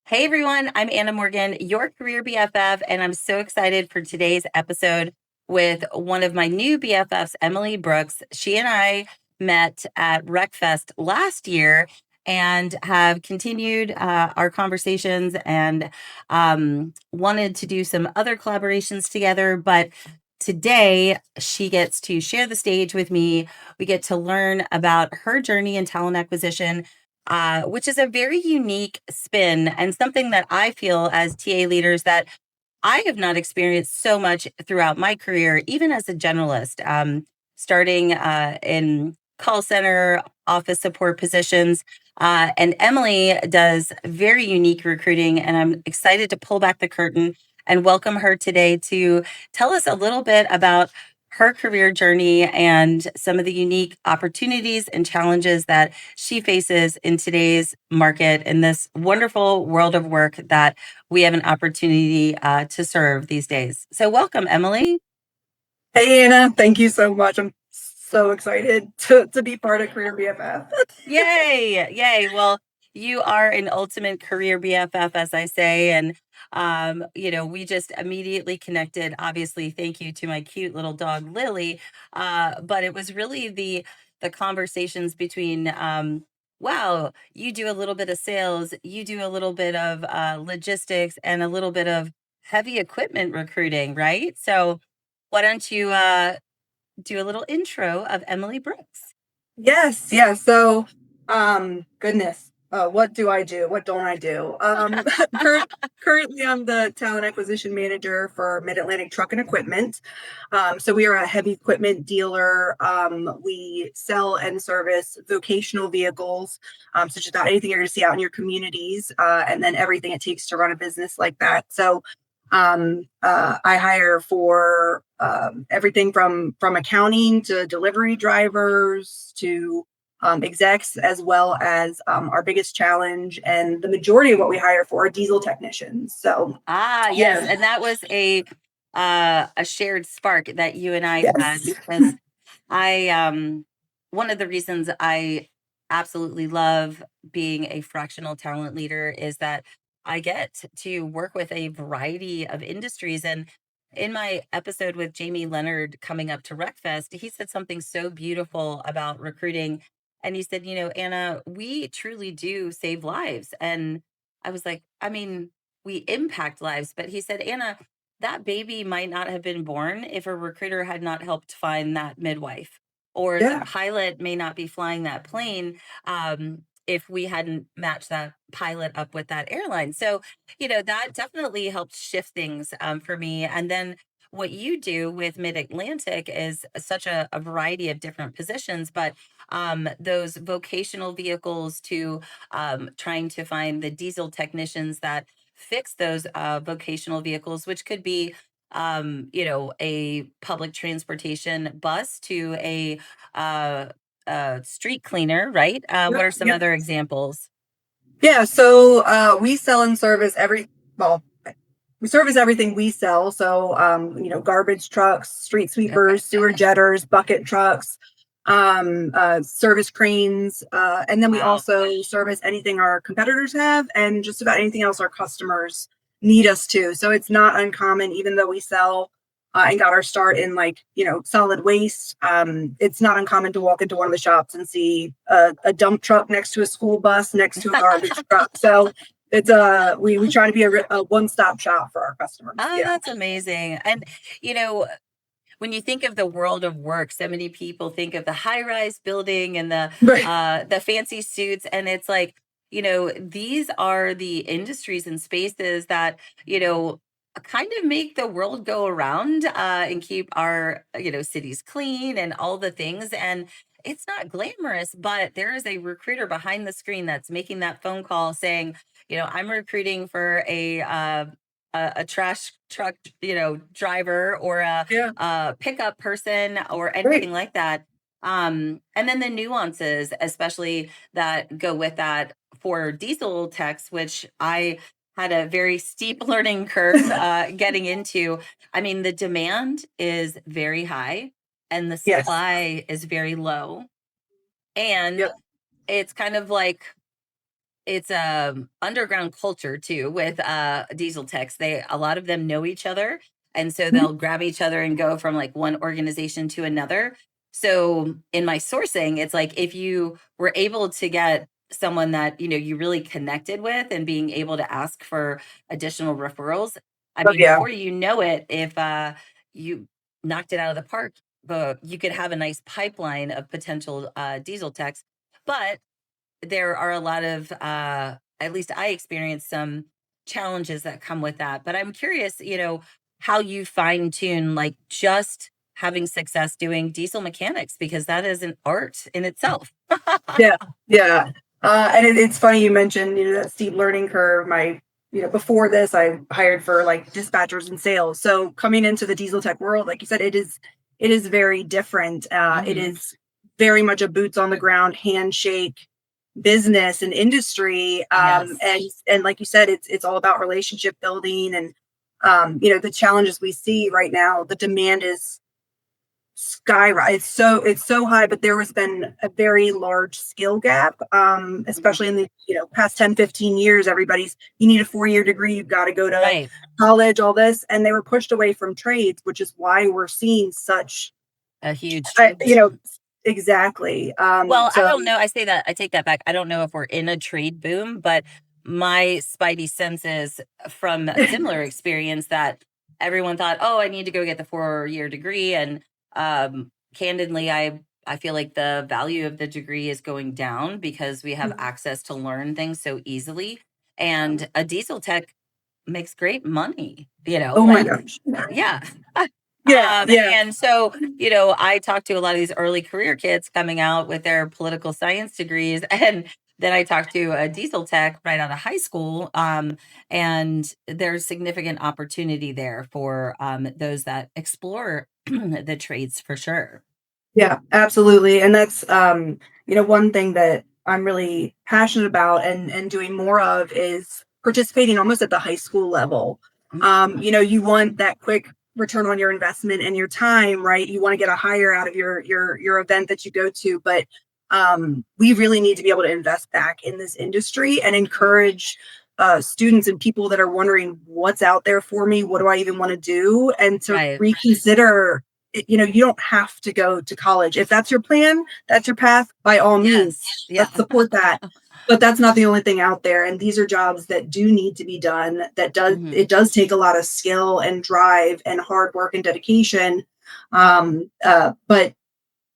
Hey everyone, I'm Anna Morgan, your Career BFF, and I'm so excited for today's episode with one of my new BFFs, Emily Brooks. She and I met at RecFest last year and have continued our conversations and wanted to do some other collaborations together. But today, she gets to share the stage with me. We get to learn about her journey in talent acquisition, which is a very unique spin and something that I feel as TA leaders that I have not experienced so much throughout my career, even as a generalist, starting in call center, office support positions. And Emily does very unique recruiting, and I'm excited to pull back the curtain and welcome her today to tell us a little bit about her career journey and some of the unique opportunities and challenges that she faces in today's market in this wonderful world of work that we have an opportunity to serve these days. So, welcome, Emily. Hey Anna, thank you so much. I'm so excited to be part of Career BFF. Yay! Yay! Well, you are an ultimate career BFF, as I say, and we just immediately connected. Obviously, thank you to my cute little dog Lily. But it was really the conversations between wow, you do a little bit of sales, you do a little bit of logistics, and a little bit of heavy equipment recruiting, right? So, why don't you do a little intro of Emily Brooks? Yes, yeah. So, goodness, what do I do? What don't I do? Cur- Currently, I'm the talent acquisition manager for Mid Atlantic Truck and Equipment. So we are a heavy equipment dealer. We sell and service vocational vehicles, such as about anything you're going to see out in your communities, and then everything it takes to run a business like that. So I hire for everything from accounting to delivery drivers to execs, as well as our biggest challenge and the majority of what we hire for are diesel technicians. So Ah, yes, yeah, and that was a shared spark that you and I had yes, because I one of the reasons I absolutely love being a fractional talent leader is that I get to work with a variety of industries. And in my episode with Jamie Leonard coming up to RecFest, he said something so beautiful about recruiting. And he said, Anna, we truly do save lives. And I was like, I mean, we impact lives. But he said, Anna, that baby might not have been born if a recruiter had not helped find that midwife, or the yeah. pilot may not be flying that plane if we hadn't matched that pilot up with that airline. So, that definitely helped shift things for me. And then what you do with Mid Atlantic is such a variety of different positions, but those vocational vehicles to trying to find the diesel technicians that fix those vocational vehicles, which could be a public transportation bus to a street cleaner, right? What Yep, are some yep. other examples? Yeah, so we sell and service well, we service everything we sell. So, garbage trucks, street Okay. sweepers, sewer jetters, bucket trucks, service cranes. And then we Wow. also service anything our competitors have and just about anything else our customers need us to. So it's not uncommon, even though we sell and got our start in solid waste. It's not uncommon to walk into one of the shops and see a dump truck next to a school bus, next to a garbage truck. So it's we try to be a one-stop shop for our customers. Oh, Yeah. that's amazing. And you know, when you think of the world of work, so many people think of the high-rise building and Right. the fancy suits, and it's like, these are the industries and spaces that, kind of make the world go around and keep our, cities clean and all the things. And it's not glamorous, but there is a recruiter behind the screen that's making that phone call saying, I'm recruiting for a trash truck, driver, or Yeah. a pickup person or Great. anything like that. And then the nuances, especially that go with that for diesel techs, which I had a very steep learning curve getting into. I mean, the demand is very high and the Yes. supply is very low. And Yep. it's kind of like it's a underground culture too with diesel techs. They a lot of them know each other, and so Mhm. they'll grab each other and go from like one organization to another. So in my sourcing, it's like if you were able to get someone that you really connected with and being able to ask for additional referrals, I Oh mean, yeah. before you know it, if you knocked it out of the park, you could have a nice pipeline of potential diesel techs. But there are a lot of at least I experienced some challenges that come with that. But I'm curious, how you fine tune like just having success doing diesel mechanics, because that is an art in itself. Yeah, yeah. And it's funny you mentioned, that steep learning curve. Before this, I hired for like dispatchers and sales. So coming into the diesel tech world, like you said, it is very different. It Hmm. is very much a boots on the ground handshake business and industry. Yes. And like you said, it's all about relationship building and the challenges we see right now. The demand is skyrocket. It's so high, but there has been a very large skill gap, Mhm. especially in the past 10, 15 years. You need a 4-year degree, you've got to go to Right. college, all this, and they were pushed away from trades, which is why we're seeing such A huge I, trade you know boom. exactly. Well, I So don't know. I take that back. I don't know if we're in a trade boom, but my spidey senses from a similar experience that everyone thought, oh, I need to go get the 4-year degree. And candidly, I feel like the value of the degree is going down because we have access to learn things so easily. And a diesel tech makes great money, oh my like, gosh. yeah. Yeah, yeah. And so, I talked to a lot of these early career kids coming out with their political science degrees. And then I talked to a diesel tech right out of high school. And there's significant opportunity there for those that explore the trades for sure. Yeah, absolutely. And that's one thing that I'm really passionate about and doing more of is participating almost at the high school level. You want that quick return on your investment and your time, right? You want to get a hire out of your event that you go to, but we really need to be able to invest back in this industry and encourage students and people that are wondering what's out there for me, what do I even want to do, and to Right. reconsider you don't have to go to college. If that's your plan, that's your path, by all means, Yes. Yeah. let's support that. But that's not the only thing out there. And these are jobs that do need to be done. Hmm. It does take a lot of skill and drive and hard work and dedication. But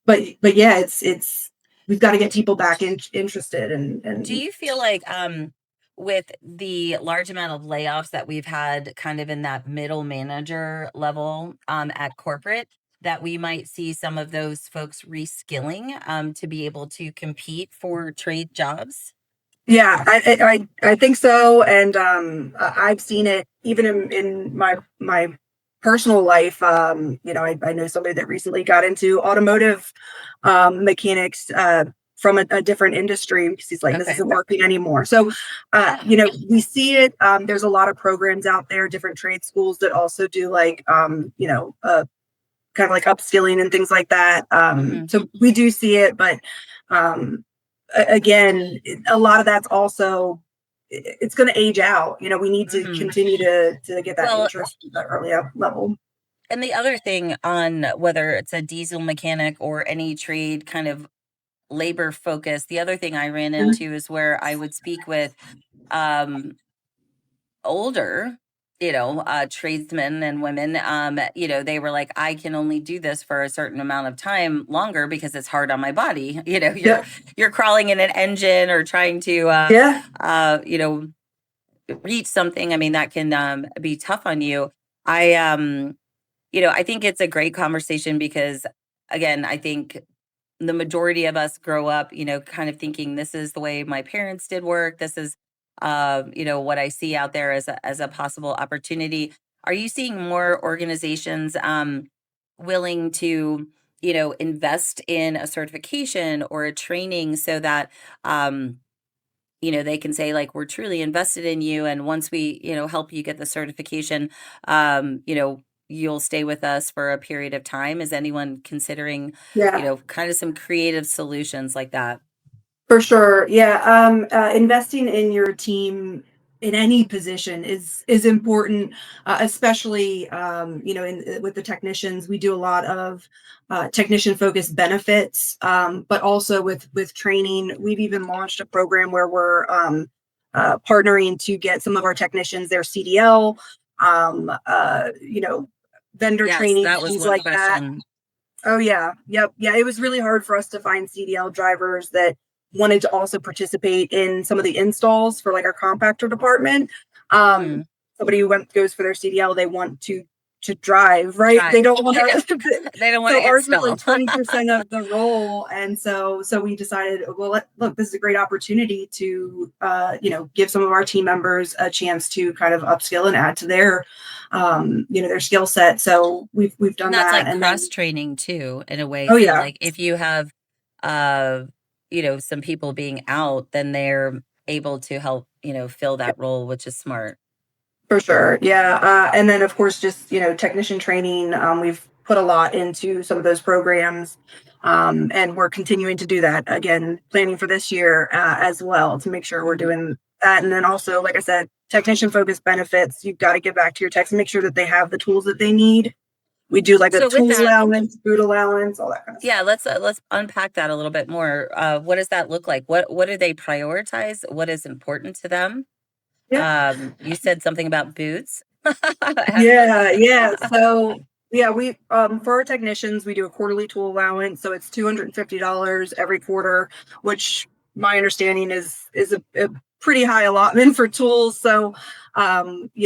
yeah, it's we've got to get people back interested Do and you feel like with the large amount of layoffs that we've had kind of in that middle manager level at corporate, that we might see some of those folks reskilling to be able to compete for trade jobs? Yeah, I think so, and I've seen it even in my personal life. I know somebody that recently got into automotive mechanics from a different industry because he's like, this Okay. isn't working anymore. So, Yeah. we see it. There's a lot of programs out there, different trade schools that also do like, kind of like upskilling and things like that. Hmm. So we do see it, but um, again, a lot of that's also it's going to age out. We need to Hmm. continue to get that Well, interest at that early up level. and the other thing on whether it's a diesel mechanic or any trade kind of labor focus, the other thing I ran into is where I would speak with um older, tradesmen and women, they were like, I can only do this for a certain amount of time longer because it's hard on my body. You're Yeah, you're crawling in an engine or trying to yeah, uh, you know, reach something. I mean, that can be tough on you. I I think it's a great conversation because again, I think the majority of us grow up, kind of thinking this is the way my parents did work. This is, what I see out there as a possible opportunity. Are you seeing more organizations willing to, invest in a certification or a training so that, they can say like, we're truly invested in you. And once we, help you get the certification, you'll stay with us for a period of time. Is anyone considering, yeah. kind of some creative solutions like that? For sure. Yeah. Investing in your team in any position is important, especially with the technicians. We do a lot of technician focused benefits, but also with training. We've even launched a program where we're partnering to get some of our technicians their CDL, um, uh, you know, vendor Yes, training, that was things one like that. question. Oh yeah. Yep. Yeah. It was really hard for us to find CDL drivers that wanted to also participate in some of the installs for like our compactor department. Um, Hmm. somebody who goes for their CDL, they want to drive, right? Try. They don't want They don't, to. they don't want So to ours was install. like 20% of the role, and so we decided, well, look, this is a great opportunity to give some of our team members a chance to kind of upskill and add to their skill set. So we've And done that's that, like and cross then training too, in a way. oh So yeah. like if you have uh some people being out, then they're able to help, fill that role, which is smart. For sure. Yeah. And then, of course, just, technician training. We've put a lot into some of those programs. And we're continuing to do that again, planning for this year as well to make sure we're Mhm. doing that. And then also, like I said, technician focused benefits. You've got to give back to your techs and make sure that they have the tools that they need. We do like a So with tool that, allowance, boot allowance, all that kind of yeah, stuff. let's unpack that a little bit more. What does that look like? What do they prioritize? What is important to them? Yeah. You said something about boots. Yeah, yeah. So yeah, we for our technicians, we do a quarterly tool allowance. So it's $250 every quarter, which my understanding is a pretty high allotment for tools. So we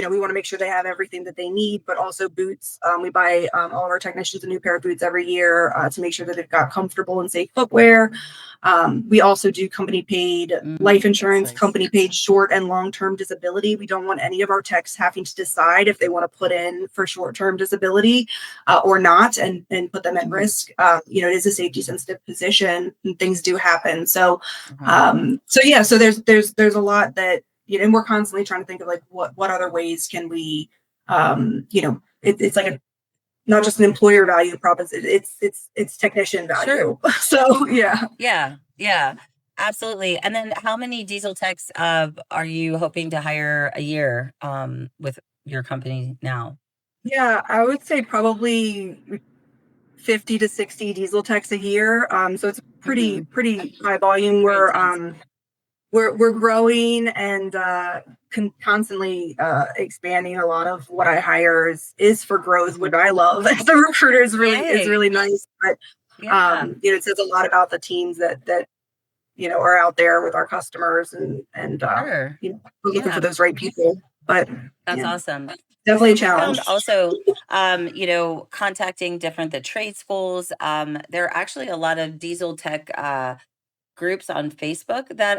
want to make sure they have everything that they need, but also boots. We buy all of our technicians a new pair of boots every year to make sure that they've got comfortable and safe footwear. We also do company paid life That's insurance, nice. company paid short and long term disability. We don't want any of our techs having to decide if they want to put in for short term disability or not, and put them at Mhm. risk. It is a safety sensitive position, and things do happen. So, Uh-huh. so there's a lot that and we're constantly trying to think of like what other ways can we, it's like a not just an employer value proposition. It's technician Sure. value. So yeah. Yeah. Yeah. Absolutely. And then how many diesel techs are you hoping to hire a year with your company now? Yeah, I would say probably 50 to 60 diesel techs a year. So it's pretty Hmm. pretty high volume. Pretty intense. We're growing and constantly expanding. A lot of what I hire is for growth, which Hmm. I love. As a recruiter is Yay. really nice. But Yeah. it says a lot about the teams that are out there with our customers and Sure. we're looking for Yeah. those right people. But That's yeah, awesome. definitely So a I found challenge. also, contacting different the trade schools. There are actually a lot of diesel tech groups on Facebook that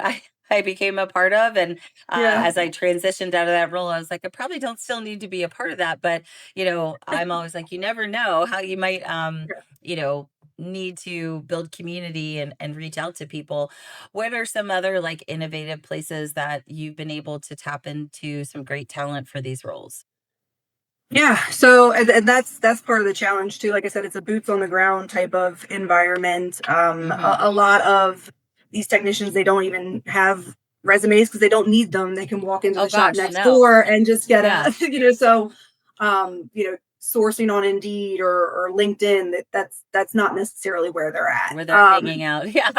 I became a part of, and Yeah. as I transitioned out of that role, I was like, I probably don't still need to be a part of that, but I'm always like, you never know how you might, you know, need to build community and reach out to people. What are some other like innovative places that you've been able to tap into some great talent for these roles? Yeah, so and that's part of the challenge too. Like I said, it's a boots on the ground type of environment. A Hmm. lot of these technicians, they don't even have resumes because they don't need them. They can walk into Oh the shop gosh, next no. door and just get Yeah, a so sourcing on Indeed or LinkedIn, that's not necessarily where they're at. where they're hanging out. Yeah.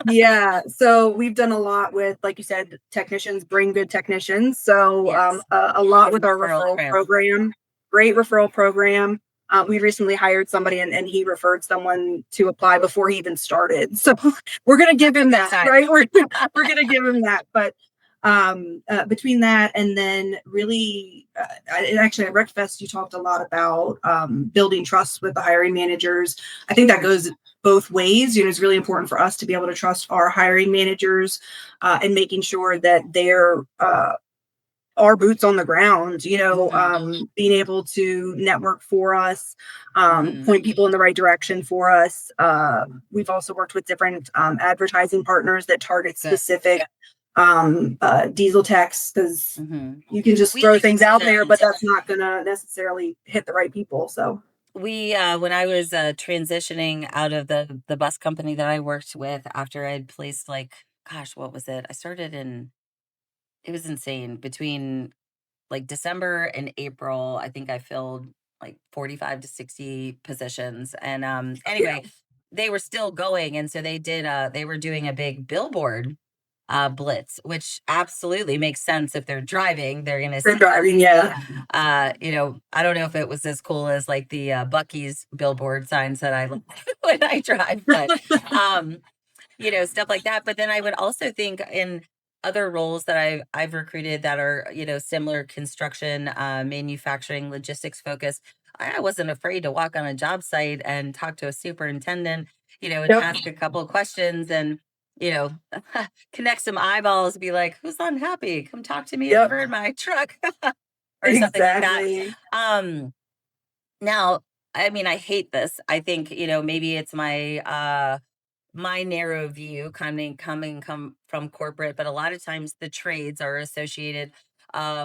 Yeah, so we've done a lot with, like you said, technicians bring good technicians. So Yes. a lot Good with our referral referral program. program, great referral program. We recently hired somebody and he referred someone to apply before he even started. So we're gonna give That's a him good that, sign. right? We're gonna give him that. But between that and then really, and actually at RecFest, you talked a lot about building trust with the hiring managers. I think that goes both ways. It's really important for us to be able to trust our hiring managers and making sure that they're our boots on the ground, Hmm. being able to network for us, Hmm. point people in the right direction for us. We've also worked with different advertising partners that target Good. specific diesel techs because Hmm. you can just We throw things out there, but transitioned. that's not going to necessarily hit the right people. So, We when I was transitioning out of the bus company that I worked with after I'd placed like gosh, what was it? I started in, it was insane. Between like December and April, I think I filled like 45 to 60 positions. And Yeah, anyway, they were still going. And so they were doing a big billboard blitz, which absolutely makes sense. If they're driving, they're going to for see, driving. Yeah. I don't know if it was as cool as like the Bucky's billboard signs that I look when I drive, but um, stuff like that. But then I would also think in other roles that I've recruited that are, similar construction, manufacturing, logistics focused. I wasn't afraid to walk on a job site and talk to a superintendent, and Yep. ask a couple of questions and, you know, connect some eyeballs, be like, who's unhappy? Come talk to me Yep. over in my truck or something like that. Exactly. Um, Now, I mean, I hate this. I think, maybe it's my narrow view come from corporate, but a lot of times the trades are associated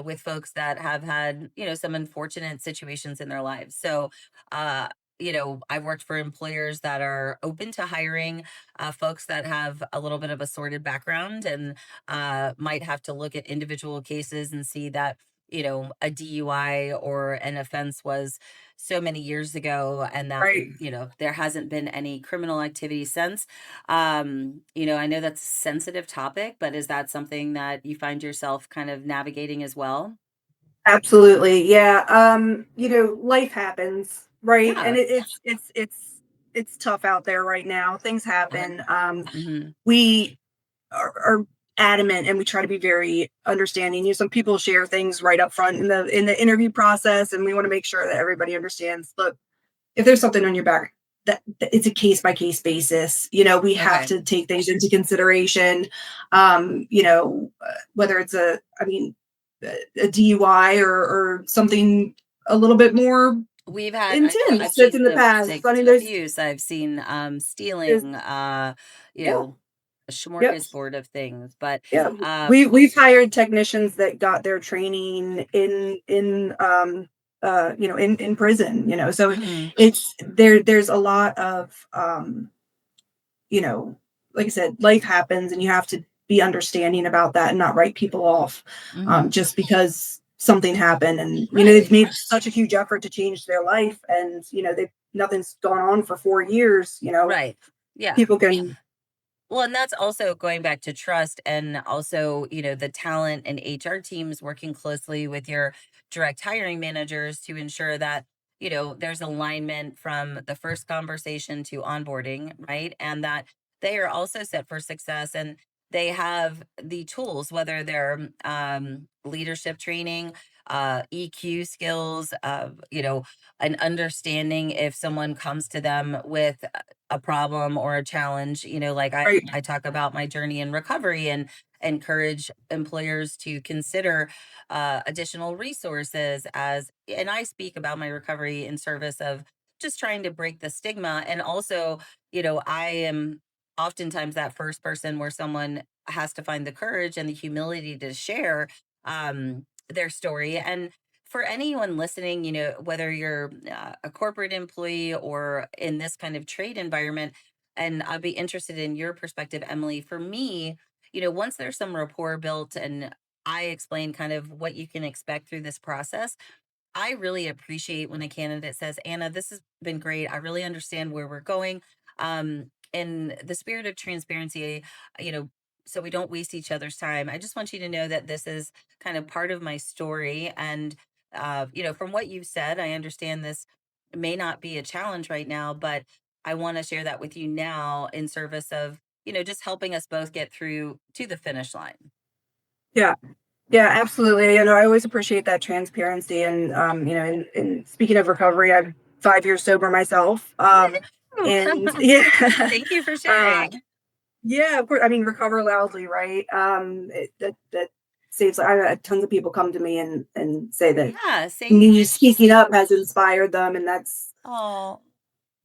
with folks that have had, some unfortunate situations in their lives. So uh I've worked for employers that are open to hiring folks that have a little bit of a sorted background, and might have to look at individual cases and see that, a DUI or an offense was so many years ago, and that, Right. there hasn't been any criminal activity since. I know that's a sensitive topic, but is that something that you find yourself kind of navigating as well? Absolutely. Yeah. Life happens, right? And Yeah. it's tough out there right now. Things Right. happen. Hmm. We are adamant and we try to be very understanding. Some people share things right up front in the interview process, and we want to make sure that everybody understands. Look, if there's something on your back, that it's a case by case basis. We have Okay. to take things into consideration. Whether it's a DUI or something a little bit more I've intense that's seen in the past. I domestic mean, abuse. I've seen there's stealing, yeah, a yep. smorgasbord of things. But Yeah, uh we've hired technicians that got their training in prison. So mhm, it's there's a lot of you know, like I said, life happens, and you have to be understanding about that and not write people off mhm. just because something happened. And they've Right. made such a huge effort to change their life, and they nothing's gone on for 4 years. Right. Yeah. People can. Well, and that's also going back to trust, and also, the talent and HR teams working closely with your direct hiring managers to ensure that, there's alignment from the first conversation to onboarding, right? And that they are also set for success, and they have the tools, whether they're leadership training, EQ skills, an understanding if someone comes to them with a problem or a challenge, like Right. I talk about my journey in recovery and encourage employers to consider additional resources, and I speak about my recovery in service of just trying to break the stigma. And also, I am oftentimes that first person where someone has to find the courage and the humility to share their story. And for anyone listening, whether you're a corporate employee or in this kind of trade environment, and I'd be interested in your perspective, Emily. For me, once there's some rapport built and I explain kind of what you can expect through this process, I really appreciate when a candidate says, Anna, this has been great. I really understand where we're going. In the spirit of transparency, you know, so we don't waste each other's time, I just want you to know that this is kind of part of my story. And, from what you've said, I understand this may not be a challenge right now, but I want to share that with you now in service of, just helping us both get through to the finish line. Yeah. Yeah, absolutely. I always appreciate that transparency. And, and speaking of recovery, I'm 5 years sober myself. Woo! And yeah, Thank you for uh, sharing. yeah, of course. I mean, recover loudly, right? That saves. I had tons of people come to me and say that Yeah, say me speaking up has inspired them, and that's oh,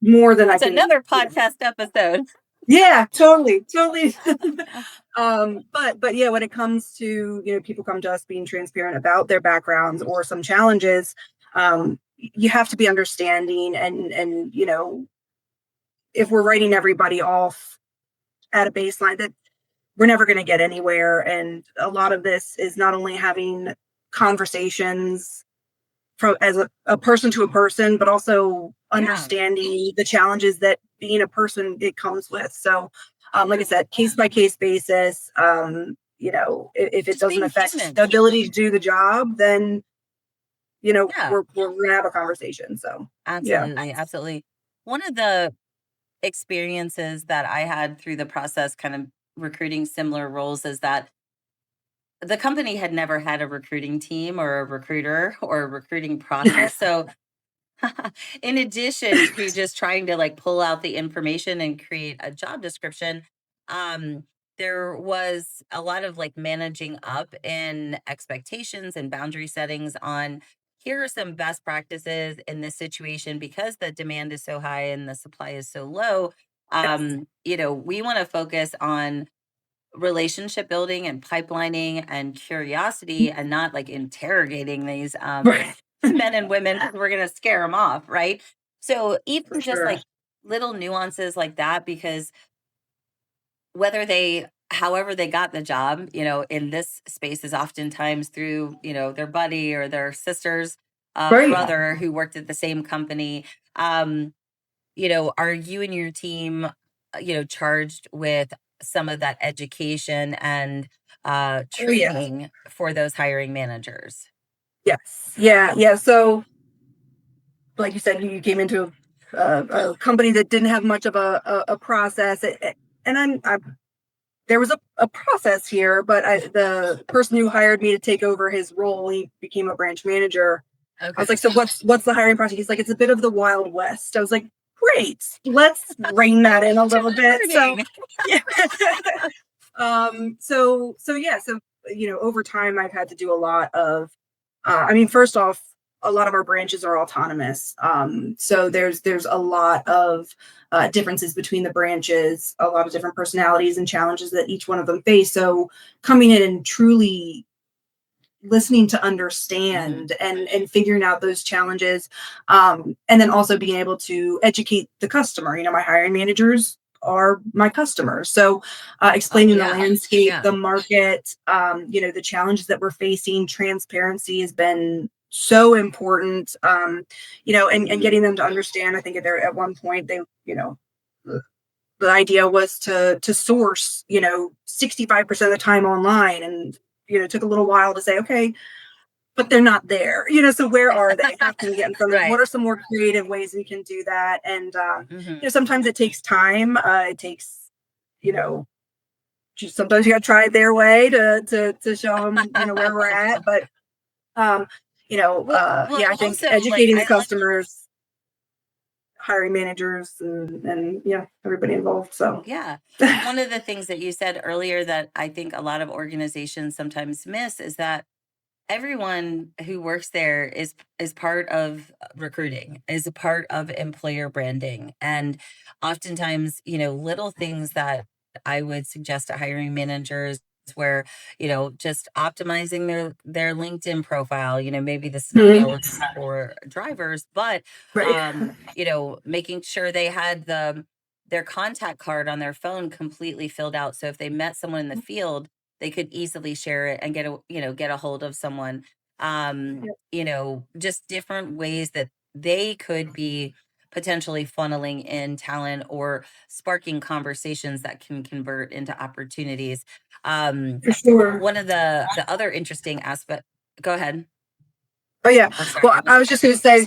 more than I that's can. another podcast episode. Yeah, totally, totally. But yeah, when it comes to people come to us being transparent about their backgrounds or some challenges, you have to be understanding, and if we're writing everybody off at a baseline, that we're never going to get anywhere. And a lot of this is not only having conversations from as a person to a person, but also Yeah. understanding the challenges that being a person it comes with. So, like I said, case by case basis. If it Just doesn't being affect the human. ability to do the job, then Yeah. we're gonna have a conversation. So, yeah. Absolutely. Absolutely. One of the experiences that I had through the process, kind of recruiting similar roles, is that the company had never had a recruiting team or a recruiter or a recruiting process. So, in addition to just trying to like pull out the information and create a job description, um, there was a lot of like managing up in expectations and boundary settings on here are some best practices in this situation because the demand is so high and the supply is so low. Yes. We want to focus on relationship building and pipelining and curiosity and not like interrogating these Right. men and women because we're going to scare them off, right? So For even just sure. like little nuances like that, because whether they however they got the job, in this space is oftentimes through, their buddy or their sister's Right. brother who worked at the same company. um are you and your team, charged with some of that education and Oh yeah. training for those hiring managers? Yes. Yeah. Yeah. So, like you said, you came into a company that didn't have much of a process, and I'm there was a process here, but the person who hired me to take over his role, he became a branch manager. I was Okay. like, so what's the hiring process? He's like, it's a bit of the Wild West. I was like, great, let's rein that in a Just little bit. So, learning. yeah. So yeah, so over time, I've had to do a lot of. I mean, first off, a lot of our branches are autonomous. So there's a lot of differences between the branches, a lot of different personalities and challenges that each one of them face. So coming in and truly listening to Hmm. understand and figuring out those challenges, and then also being able to educate the customer. My hiring managers are my customers, so Oh explaining the yeah. landscape, Yeah. the market, the challenges that we're facing. Transparency has been so important, and getting them to understand. I think at one point they, the the idea was to source 65% of the time online, and it took a little while to say, okay, but they're not there. So where are they? How can we get in front of them? Right. What are some more creative ways we can do that? And Hmm. sometimes it takes time. It takes, you know sometimes you got to try it their way to show them where we're at. But um Well, yeah, I think also, like, educating the I like. customers, hiring managers, and yeah, everybody involved. So Yeah. One of the things that you said earlier that I think a lot of organizations sometimes miss is that everyone who works there is part of recruiting, is a part of employer branding. And oftentimes, little things that I would suggest to hiring managers where, just optimizing their LinkedIn profile, maybe this is not Mhm. relevant for drivers, but Right. making sure they had their contact card on their phone completely filled out. So if they met someone in the field, they could easily share it and get a hold of someone. Yep. Just different ways that they could be potentially funneling in talent or sparking conversations that can convert into opportunities. um For sure. One of the other interesting aspect. Go ahead. Oh yeah. Oh, sorry, Well, I I was. was just going to say,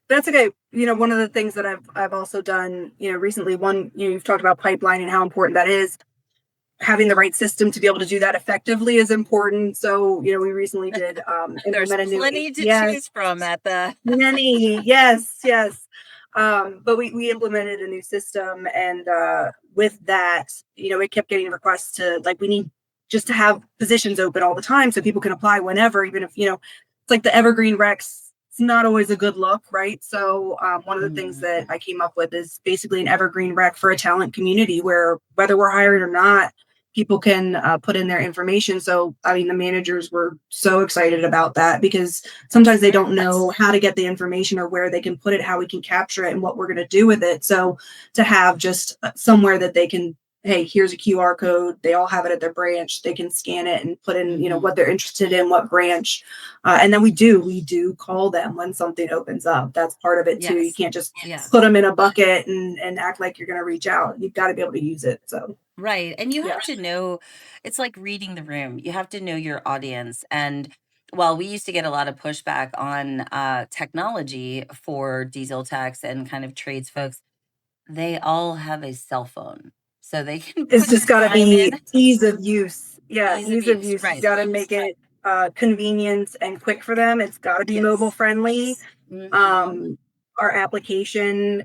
that's okay. One of the things that I've also done, recently, one, you've talked about pipeline and how important that is. Having the right system to be able to do that effectively is important. So, we recently did There's implement a new, plenty to yes, choose from at the. many, yes, yes. But we implemented a new system, and with that, it kept getting requests to, like, we need just to have positions open all the time so people can apply whenever, even if it's like the evergreen recs. It's not always a good look, right? So one of the things Mhm. that I came up with is basically an evergreen rec for a talent community where whether we're hired or not, people can put in their information. So I mean, the managers were so excited about that because sometimes they don't know how to get the information or where they can put it, how we can capture it, and what we're going to do with it. So to have just somewhere that they can hey, here's a QR code. They all have it at their branch. They can scan it and put in, Hmm. what they're interested in, what branch. And then we do call them when something opens up. That's part of it too. You Yes. can't just Yeah. put them in a bucket and act like you're going to reach out. You've got to be able to use it. So, Right. And you yeah, have to know, it's like reading the room. You have to know your audience. And while we used to get a lot of pushback on technology for diesel techs and kind of trades folks, they all have a cell phone. So they can it's put just the got to time be in, ease of use. Yeah, ease of ease of use. use. You've Right. got to make it convenient and quick for them. It's got to be mobile Yes. friendly. Hmm. Um, our application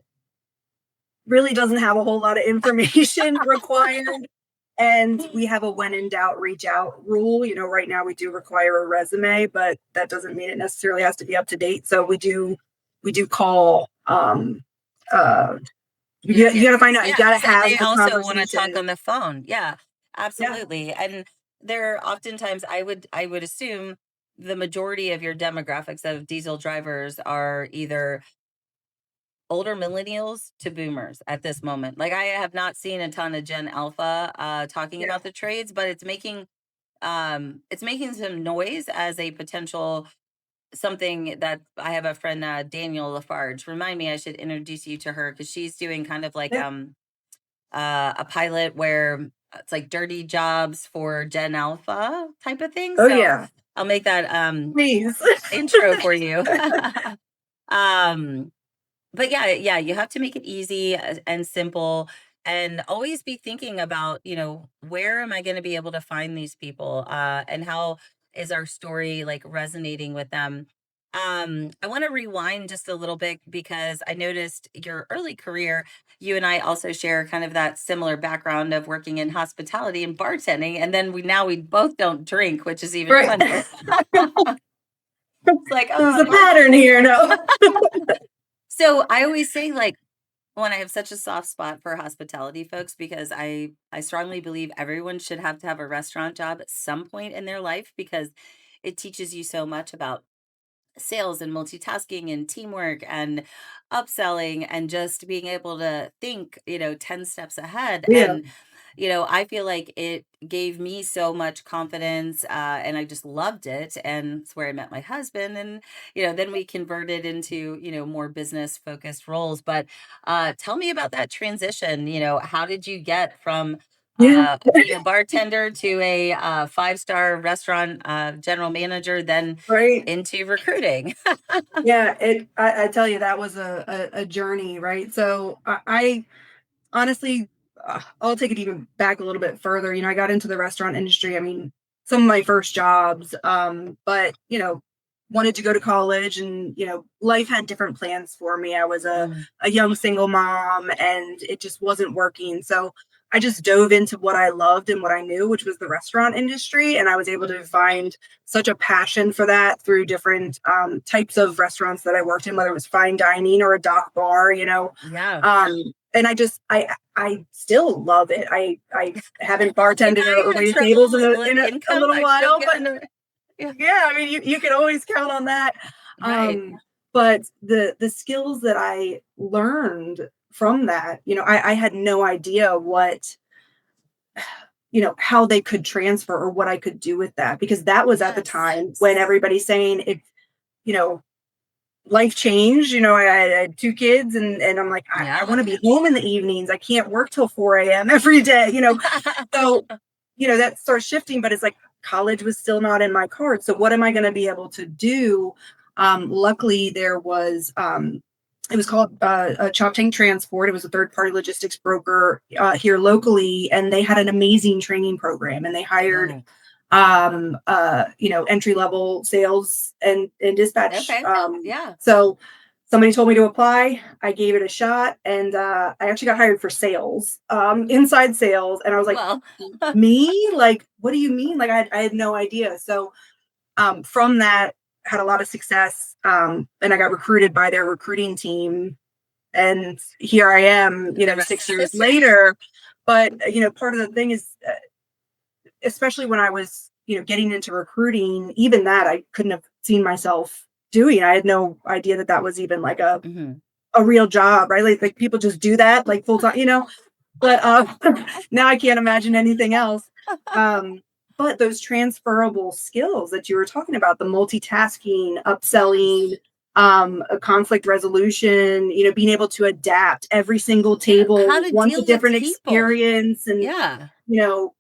really doesn't have a whole lot of information required. And we have a when in doubt, reach out rule. Right now we do require a resume, but that doesn't mean it necessarily has to be up to date. So we do call. Uh, you got to find out. You Yeah, got because to have they a also want to talk conversation. on the phone. Yeah, Yeah, absolutely. And there oftentimes I would assume the majority of your demographics of diesel drivers are either older millennials to boomers at this moment. Like I have not seen a ton of Gen Alpha talking yeah, about the trades, but it's making some noise as a potential something that I have a friend Daniel Lafarge. Remind me, I should introduce you to her because she's doing kind of like yeah. a pilot where it's like dirty jobs for Gen Alpha type of thing. Oh So yeah, I'll make that please. intro for you. um but yeah, yeah, you have to make it easy and simple, and always be thinking about, where am I going to be able to find these people, and how is our story like resonating with them. I want to rewind just a little bit because I noticed your early career, you and I also share kind of that similar background of working in hospitality and bartending, and then we both don't drink, which is even Right. funnier. It's like, There's oh, a pattern here. No. so I always say, like, when I have such a soft spot for hospitality folks, because I strongly believe everyone should have to have a restaurant job at some point in their life, because it teaches you so much about sales and multitasking and teamwork and upselling and just being able to think, 10 steps ahead. Yeah. And I feel like it gave me so much confidence, and I just loved it. And it's where I met my husband. And, then we converted into, more business focused roles. But tell me about that transition. How did you get from Yeah. being a bartender to a five-star restaurant general manager, then Right. into recruiting? Yeah. I tell you, that was a journey, right? So I honestly, I'll take it even back a little bit further. I got into the restaurant industry. I mean, some of my first jobs, but wanted to go to college, and life had different plans for me. I was Mm, a young single mom, and it just wasn't working. So I just dove into what I loved and what I knew, which was the restaurant industry, and I was able to mhm. find such a passion for that through different types of restaurants that I worked in, whether it was fine dining or a dock bar. Yeah. And I still love it. I haven't You're bartended not or even waited tables in triple a income. little I'm still while, but getting a, yeah. yeah, I mean, you can always count on that. Right. But the skills that I learned from that, I had no idea how they could transfer or what I could do with that, because that was at the Yes. time when everybody's saying it, you know, life changed. I had two kids, and I'm like, I Yeah. want to be home in the evenings. I can't work till 4 a.m. every day. So, that starts shifting, but it's like college was still not in my cards. So what am I going to be able to do? Luckily, it was called Choptank Transport. It was a third party logistics broker here locally, and they had an amazing training program, and they hired Oh, entry level sales and dispatch. okay. Yeah. So somebody told me to apply. I gave it a shot, and I actually got hired for sales, inside sales. And I was like, Well, me? Like, what do you mean? Like, I had no idea. So from that, had a lot of success, and I got recruited by their recruiting team. And here I am, the rest 6 is years history. later. But part of the thing is, especially when I was, getting into recruiting, even that I couldn't have seen myself doing. I had no idea that that was even like a Hmm. a real job, right? Like people just do that like full time. but now I can't imagine anything else. Um, but those transferable skills that you were talking about, the multitasking, Yes. upselling, a conflict resolution, being able to adapt every single Yeah. How table, to once a deal with different people. experience, and Yeah. you know,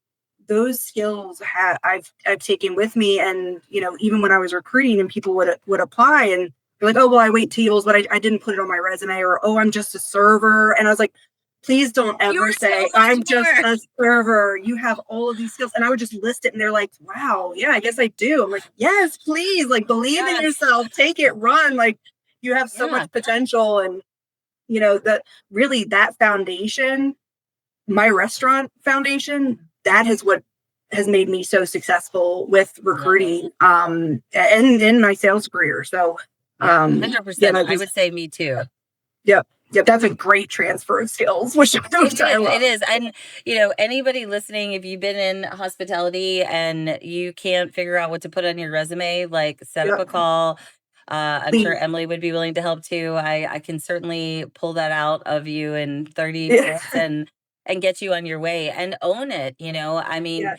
those skills I've taken with me, and even when I was recruiting and people would apply and they're like, oh well, I wait tables, but I didn't put it on my resume, or oh, I'm just a server, and I was like, please don't You're ever so say much I'm just more. a server. You have all of these skills, and I would just list it, and they're like, wow, yeah, I guess I do. I'm like, yes, please, like believe in Yes. yourself, take it, run, like you have so Yeah. much potential, and that really that foundation, my restaurant foundation, that is what has made me so successful with Love it. recruiting, and in my sales career. So Yeah. yeah, 100%. that I was, would say me too. yep, yep, that's a great transfer of skills, It which I is, it love. is, and, anybody listening, if you've been in hospitality and you can't figure out what to put on your resume, like, set up Yep, a call. I'm sure please. Emily would be willing to help too. I can certainly pull that out of you in 30 Yeah, minutes and get you on your way and own it, I mean, yeah,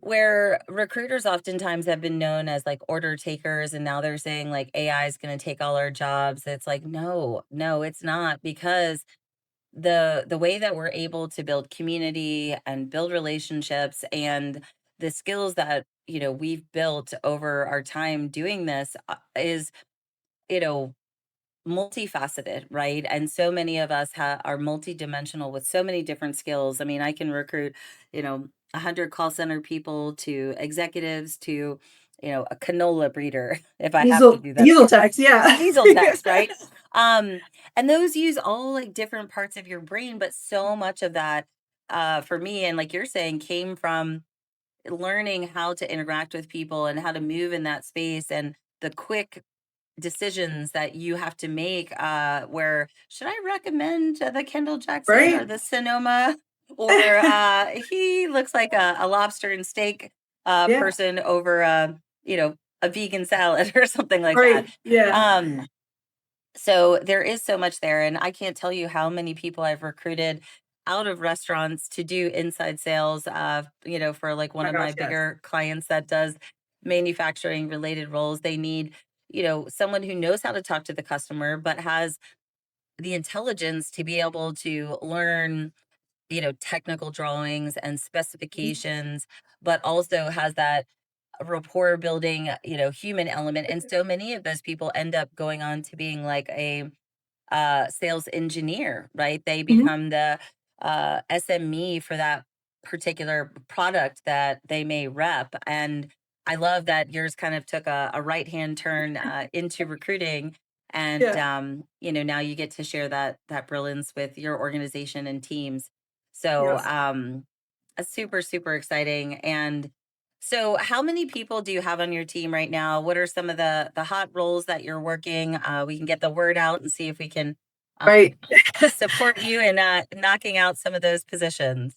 where recruiters oftentimes have been known as, like, order takers, and now they're saying, like, AI is gonna take all our jobs. It's like, no, no, it's not, because the way that we're able to build community and build relationships and the skills that we've built over our time doing this is you know multifaceted, right? And so many of us are multidimensional with so many different skills. I mean, I can recruit 100 call center people to executives to a canola breeder if I have to do that. diesel tax, yeah. Diesel text, right? Um, and those use all like different parts of your brain, but so much of that for me, and like you're saying, came from learning how to interact with people and how to move in that space and the quick decisions that you have to make where should I recommend the Kendall Jackson or Right, the Sonoma, or he looks like a lobster and steak yeah, person over a vegan salad or something like that. right, yeah, um so there is so much there, and I can't tell you how many people I've recruited out of restaurants to do inside sales, for like oh one my of my gosh, yes. bigger clients that does manufacturing related roles. They need, someone who knows how to talk to the customer, but has the intelligence to be able to learn, technical drawings and specifications, but also has that rapport building, human element. And so many of those people end up going on to being like a sales engineer, right? They Mhm. become the SME for that particular product that they may rep. And I love that yours kind of took a right hand turn into recruiting. And Yeah, now you get to share that brilliance with your organization and teams. So yes. super, super exciting. And so how many people do you have on your team right now? What are some of the hot roles that you're working? We can get the word out and see if we can um, Right. support you in knocking out some of those positions.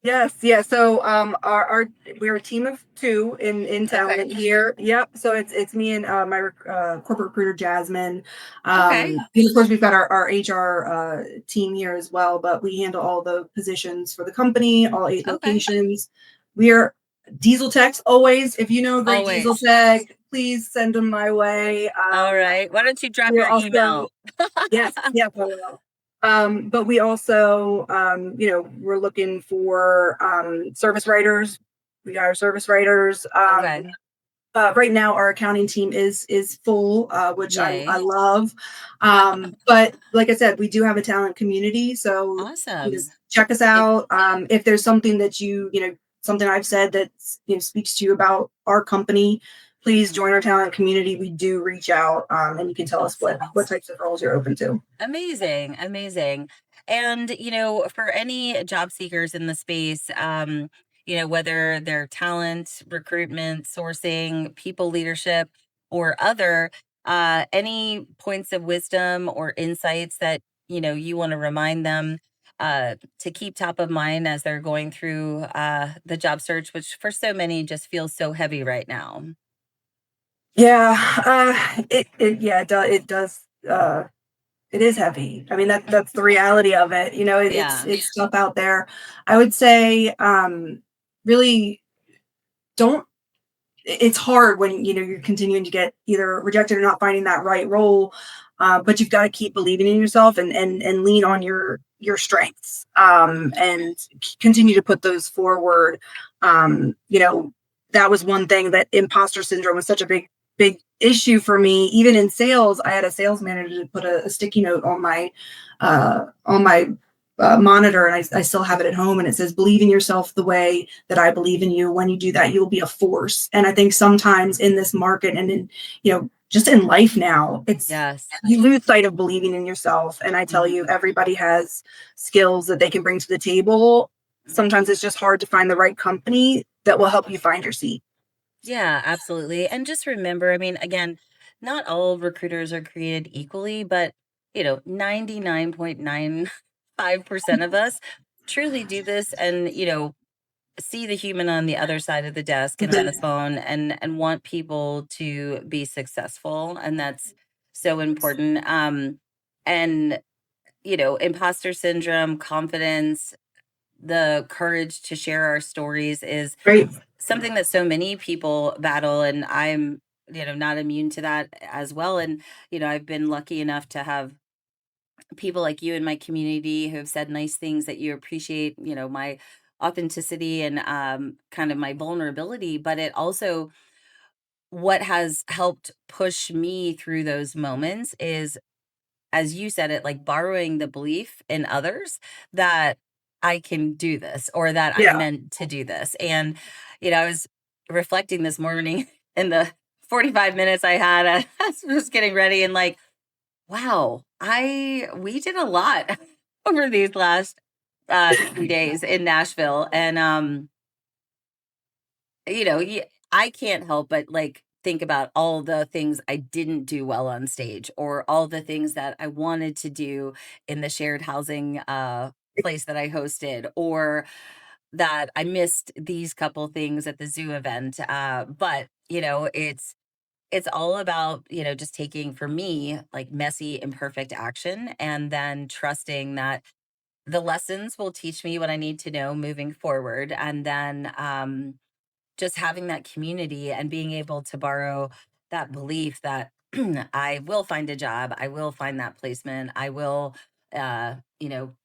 Yes, yeah. So our we're a team of two in Okay. talent here. Yep. So it's me and my corporate recruiter Jasmine. Okay. And of course we've got our HR team here as well, but we handle all the positions for the company, all 8 Okay. locations. We are diesel techs always. If you know a great diesel Always. tech, please send them my way. All right. Why don't you drop We're your also, email? yes, yeah, I will. But we also, we're looking for service writers. We got our service writers. Okay. Right now, our accounting team is full, which I Yay. love. But like I said, we do have a talent community, so Awesome. check us If out. If there's something that something I've said that speaks to you about our company, please join our talent community. We do reach out, and you can tell us awesome. what types of roles you're open to. Amazing, amazing. And, for any job seekers in the space, whether they're talent, recruitment, sourcing, people leadership, or other, any points of wisdom or insights that, you want to remind them to keep top of mind as they're going through the job search, which for so many just feels so heavy right now. Yeah, it yeah, it does. It is heavy. I mean, that's the reality of it. Yeah. It's stuff out there. I would say, really don't it's hard when you're continuing to get either rejected or not finding that right role, but you've got to keep believing in yourself and lean on your strengths, and continue to put those forward. That was one thing, that imposter syndrome was such a big issue for me. Even in sales, I had a sales manager to put a sticky note on my monitor, and I still have it at home, and it says, believe in yourself the way that I believe in you. When you do that, you'll be a force. And I think sometimes in this market, and just in life now, Yes. you lose sight of believing in yourself. And I tell Mhm. you, everybody has skills that they can bring to the table. Sometimes it's just hard to find the right company that will help you find your seat. Yeah, absolutely. And just remember, I mean, again, not all recruiters are created equally, but 99.95% of us truly do this and, see the human on the other side of the desk and on the Mhm. phone and want people to be successful. And that's so important. And, imposter syndrome, confidence, the courage to share our stories is Great. something that so many people battle, and I'm not immune to that as well. And I've been lucky enough to have people like you in my community who have said nice things, that you appreciate my authenticity and kind of my vulnerability. But it also, what has helped push me through those moments is, as you said it, like borrowing the belief in others that I can do this, or that I'm Yeah. meant to do this. And, I was reflecting this morning in the 45 minutes I had as I was getting ready, and like, wow, we did a lot over these last 3 days in Nashville. And I can't help but like think about all the things I didn't do well on stage, or all the things that I wanted to do in the shared housing place that I hosted, or that I missed these couple things at the zoo event. But it's all about, just taking, for me, like messy, imperfect action, and then trusting that the lessons will teach me what I need to know moving forward. And then just having that community and being able to borrow that belief that I will find a job, I will find that placement, I will,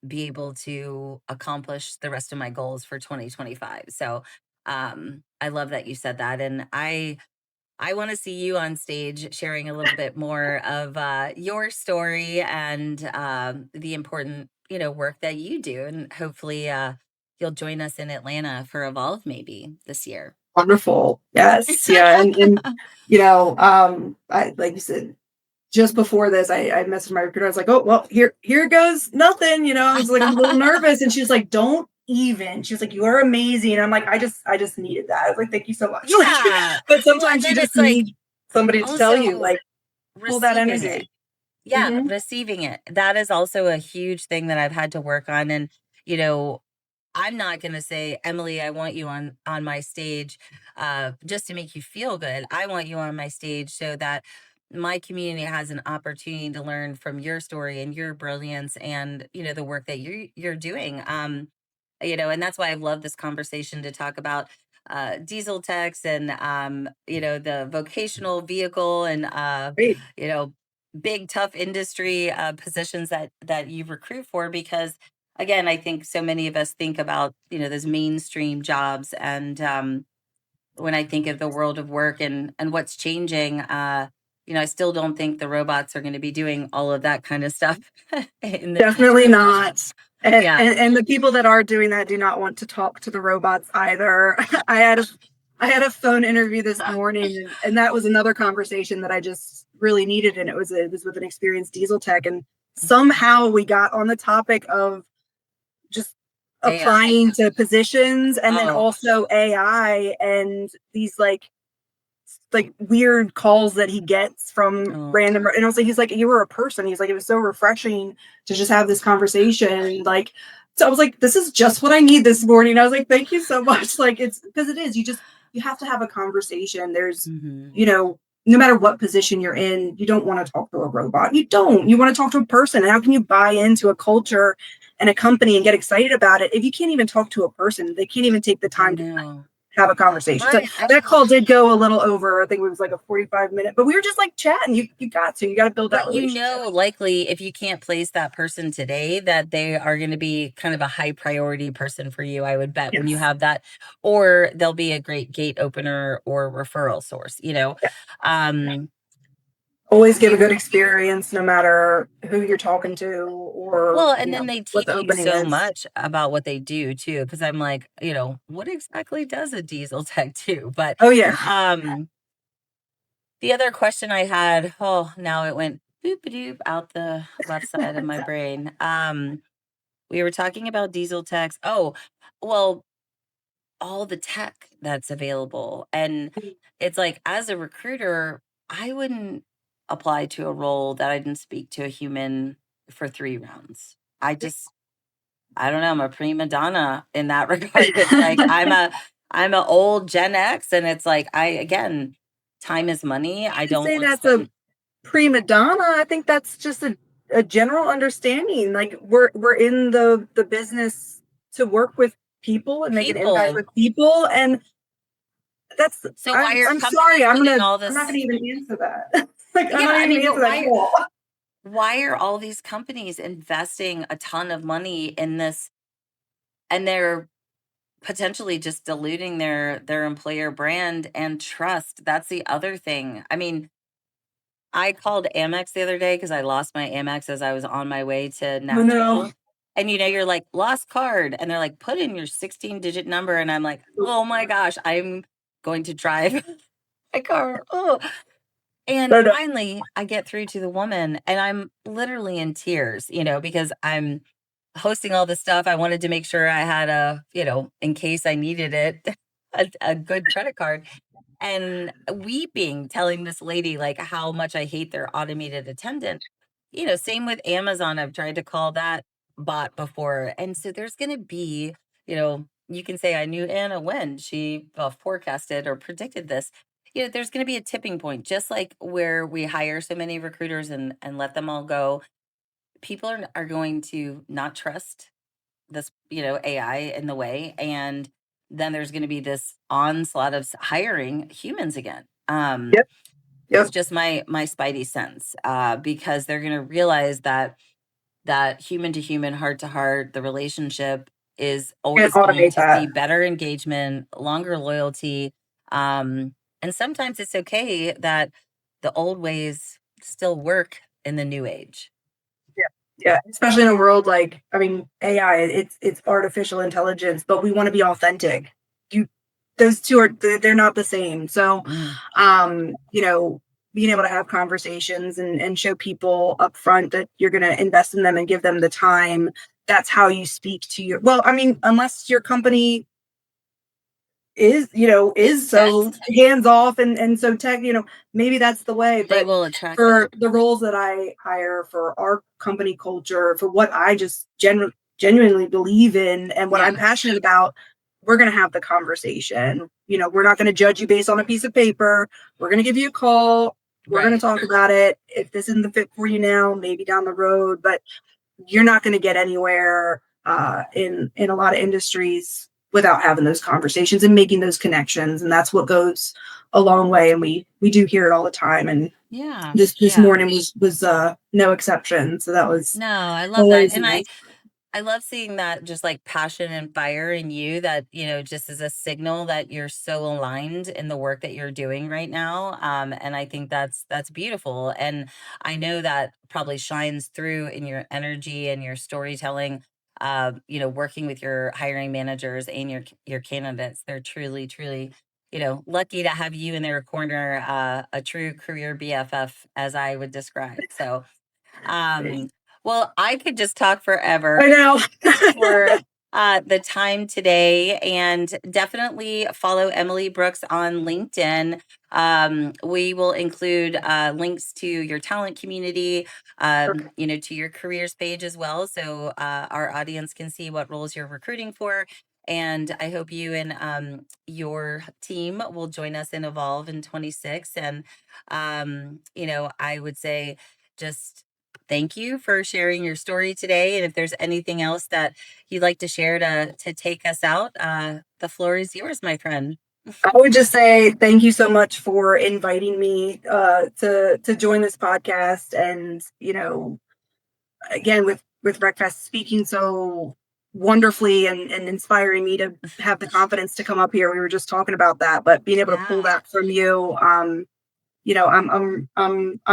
be able to accomplish the rest of my goals for 2025. So, I love that you said that. And I want to see you on stage sharing a little bit more of your story and the important, work that you do. And hopefully you'll join us in Atlanta for Evolve maybe this year. Wonderful. Yes. Yeah. And I, like you said, just before this, I messaged my recruiter. I was like, "Oh, well, here goes nothing." I was like, I'm a little nervous, and she was like, "Don't even." She was like, "You are amazing." And I'm like, I just needed that. I was like, "Thank you so much." Like, Yeah. but Well, and sometimes you then just it's like need somebody to tell you, also like, pull that receiving it. energy. Yeah, Hmm. receiving it. That is also a huge thing that I've had to work on. And, you know, I'm not going to say, Emily, I want you on my stage just to make you feel good. I want you on my stage so that my community has an opportunity to learn from your story and your brilliance, and the work that you're doing. And that's why I've loved this conversation to talk about diesel techs and the vocational vehicle and Great. you know big tough industry positions that you recruit for, because again, I think so many of us think about, those mainstream jobs. And when I think of the world of work and what's changing, I still don't think the robots are going to be doing all of that kind of stuff in the Definitely future. not. And, Yeah. and and the people that are doing that do not want to talk to the robots either. I had a I had a phone interview this morning, and that was another conversation that I just really needed. And it was with an experienced diesel tech, and somehow we got on the topic of just AI. applying to positions, and then Oh, also AI and these like weird calls that he gets from oh, random. And I was like, he's like, you were a person. He's like, it was so refreshing to just have this conversation. Like, so I was like, this is just what I need this morning. I was like, thank you so much. Like, it's because it is, you have to have a conversation. There's, hmm you know, no matter what position you're in, you don't want to talk to a robot. You don't. You want to talk to a person. And how can you buy into a culture and a company and get excited about it if you can't even talk to a person? They can't even take the I time to know. have a conversation. So Right. I that mean, call did go a little over. I think it was like a 45-minute, but we were just like chatting. You got to build that but relationship. likely if you can't place that person today, that they are going to be kind of a high priority person for you, I would bet, when you Yes. have that, or they'll be a great gate opener or referral source, Yeah. Um, Always give a you good experience no matter who you're talking to or, Well, and then they what the teach you opening so is. much about what they do too, because I'm like, what exactly does a diesel tech do? But Oh, yeah. um, the other question I had, oh, now it went boop a doop out the left side of my brain. We were talking about diesel techs. Oh, well, all the tech that's available. And it's like, as a recruiter, I wouldn't apply to a role that I didn't speak to a human for 3 rounds. I don't know, I'm a prima donna in that regard. It's like I'm a old Gen X, and it's like, again, time is money. I To don't say want to that's a spend prima donna, I think that's just a general understanding. Like we're in the business to work with people and make an impact people. with people, and that's So why are I'm sorry, companies putting all I'm not gonna this? even answer that. Like I'm Yeah, not I even mean, gonna but answer that call. why are all these companies investing a ton of money in this, and they're potentially just diluting their employer brand and trust? That's the other thing. I mean, I called Amex the other day because I lost my Amex as I was on my way to Oh no. Nashville. And you're like, lost card. And they're like, put in your 16-digit number. And I'm like, oh my gosh, I'm going to drive my car. Oh. And No, no. finally, I get through to the woman, and I'm literally in tears, because I'm hosting all this stuff. I wanted to make sure I had in case I needed it, a good credit card, and weeping, telling this lady like how much I hate their automated attendant. Same with Amazon. I've tried to call that bot before. And so there's going to be, you can say I knew Anna when she forecasted or predicted this. There's going to be a tipping point, just like where we hire so many recruiters and let them all go. People are going to not trust this, AI in the way. And then there's going to be this onslaught of hiring humans again. Yep, It's yep. just my spidey sense, because they're going to realize that human to human, heart to heart, the relationship is Can't always going automate to see that. better engagement, longer loyalty. And sometimes it's okay that the old ways still work in the new age. Yeah. Yeah, especially in a world like, I mean, AI, it's artificial intelligence, but we want to be authentic. You those two are they're not the same. So, Mm, being able to have conversations and show people up front that you're going to invest in them and give them the time, that's how you speak to your well, I mean, unless your company is so yes, hands off and so tech, maybe that's the way. they But will attract that. for the roles that I hire for our company culture, for what I just genuinely believe in and what Yeah, I'm passionate about, we're going to have the conversation. We're not going to judge you based on a piece of paper. We're going to give you a call. We're going to right. talk about it. If this isn't the fit for you now, maybe down the road, but you're not going to get anywhere in a lot of industries without having those conversations and making those connections, and that's what goes a long way. And we do hear it all the time. And Yeah, this yeah. morning was no exception. So that was No, I love that. always And nice. I love seeing that, just like passion and fire in you, that, just as a signal that you're so aligned in the work that you're doing right now. And I think that's beautiful. And I know that probably shines through in your energy and your storytelling, working with your hiring managers and your candidates. They're truly, truly, lucky to have you in their corner, a true career BFF, as I would describe. So well, I could just talk forever I know. for the time today, and definitely follow Emily Brooks on LinkedIn. We will include links to your talent community, Okay. to your careers page as well. So our audience can see what roles you're recruiting for. And I hope you and your team will join us in Evolve in 26. And, I would say just thank you for sharing your story today. And if there's anything else that you'd like to share to take us out, the floor is yours, my friend. I would just say thank you so much for inviting me to join this podcast, and again with Breakfast speaking so wonderfully and inspiring me to have the confidence to come up here. We were just talking about that, but being able to pull Yeah. that from you, I'm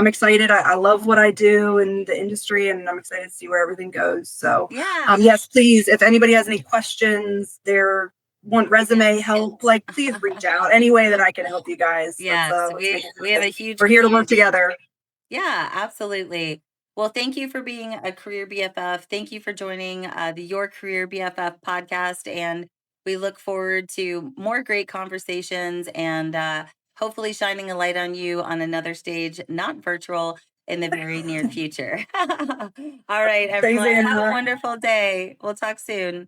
excited. I love what I do in the industry, and I'm excited to see where everything goes. So, Yeah. yes, please, if anybody has any questions, want resume Yes. help, like, please reach out any way that I can help you guys. Yes. Let's make it We have a happen. huge We're here to work community. together. Yeah, absolutely. Well, thank you for being a career BFF. Thank you for joining the Your Career BFF podcast. And we look forward to more great conversations and hopefully shining a light on you on another stage, not virtual, in the very near future. All right, Thanks, everyone. Have a Anna. wonderful day. We'll talk soon.